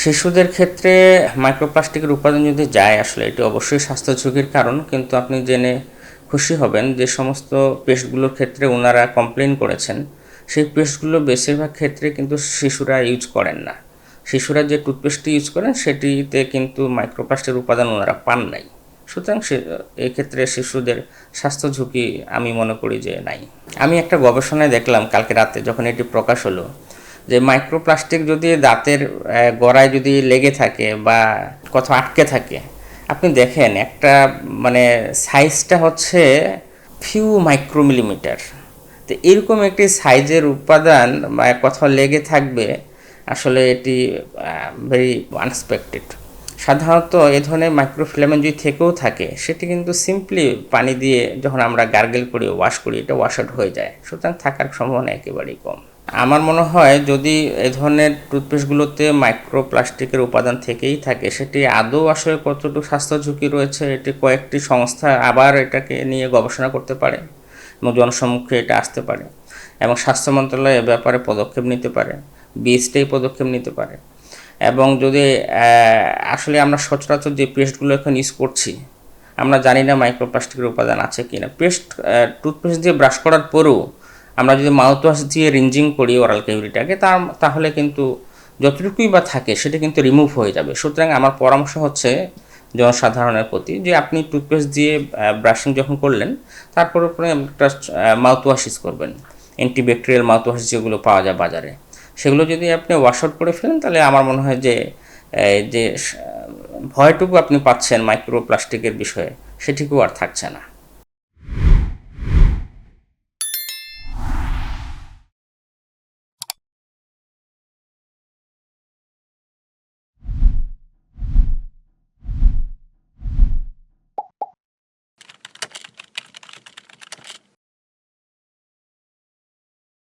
শিশুদের ক্ষেত্রে মাইক্রোপ্লাস্টিকের উপাদান যদি যায় আসলে এটি অবশ্যই স্বাস্থ্য ঝুঁকির কারণ, কিন্তু আপনি জেনে খুশি হবেন যে সমস্ত পেস্টগুলোর ক্ষেত্রে ওনারা কমপ্লেন করেছেন সেই পেস্টগুলো বেশিরভাগ ক্ষেত্রে কিন্তু শিশুরা ইউজ করেন না। শিশুরা যে টুথপেস্টটি ইউজ করেন সেটিতে কিন্তু মাইক্রোপ্লাস্টিকের উপাদান ওনারা পান নাই। সুতরাং এক্ষেত্রে শিশুদের স্বাস্থ্য ঝুঁকি আমি মনে করি যে নাই। আমি একটা গবেষণায় দেখলাম কালকে রাতে যখন এটি প্রকাশ হলো যে মাইক্রোপ্লাস্টিক যদি দাঁতের গোড়ায় যদি লেগে থাকে বা কোথাও আটকে থাকে, আপনি দেখেন একটা মানে সাইজটা হচ্ছে ফিউ মাইক্রোমিলিমিটার। তো এরকম একটি সাইজের উপাদান কোথাও লেগে থাকবে, আসলে এটি ভেরি আনএক্সপেক্টেড। সাধারণত এ ধরনের মাইক্রোফিলামেন্ট যদি থেকেও থাকে সেটি কিন্তু সিম্পলি পানি দিয়ে যখন আমরা গার্গেল করি, ওয়াশ করি, এটা ওয়াশ আউট হয়ে যায়। সুতরাং থাকার সম্ভাবনা একেবারেই কম। আমার মনে হয় যদি এ ধরনের টুথপেস্টগুলোতে মাইক্রোপ্লাস্টিকের উপাদান থেকেই থাকে, সেটি আদৌ আসলে কতটুকু স্বাস্থ্য ঝুঁকি রয়েছে এটি কয়েকটি সংস্থা আবার এটাকে নিয়ে গবেষণা করতে পারে এবং জনসম্মুখে এটা আসতে পারে এবং স্বাস্থ্য মন্ত্রণালয় এ ব্যাপারে পদক্ষেপ নিতে পারে, বিএসটিআই পদক্ষেপ নিতে পারে। এবং যদি আসলে আমরা সচরাচর যে পেস্টগুলো এখন ইউজ করছি আমরা জানি না মাইক্রোপ্লাস্টিকের উপাদান আছে কি না। টুথপেস্ট দিয়ে ব্রাশ করার পরেও আমরা যদি মাউথ ওয়াশ দিয়ে রিনজিং করি ওরাল ক্যাভিটিটাকে তাহলে কিন্তু যতটুকুই বা থাকে সেটা কিন্তু রিমুভ হয়ে যাবে। সুতরাং আমার পরামর্শ হচ্ছে জনসাধারণের প্রতি যে আপনি টুথপেস্ট দিয়ে ব্রাশিং যখন করলেন তারপর উপরে একটা মাউথ ওয়াশ ইউজ করবেন, অ্যান্টিব্যাকটেরিয়াল মাউথ ওয়াশ যেগুলো পাওয়া যায় বাজারে, সেগুলো যদি আপনি ওয়াশ আউট করে ফেলেন তাহলে আমার মনে হয় যে যে ভয়টুকু আপনি পাচ্ছেন মাইক্রোপ্লাস্টিকের বিষয়ে সেটিকেও আর থাকছে না।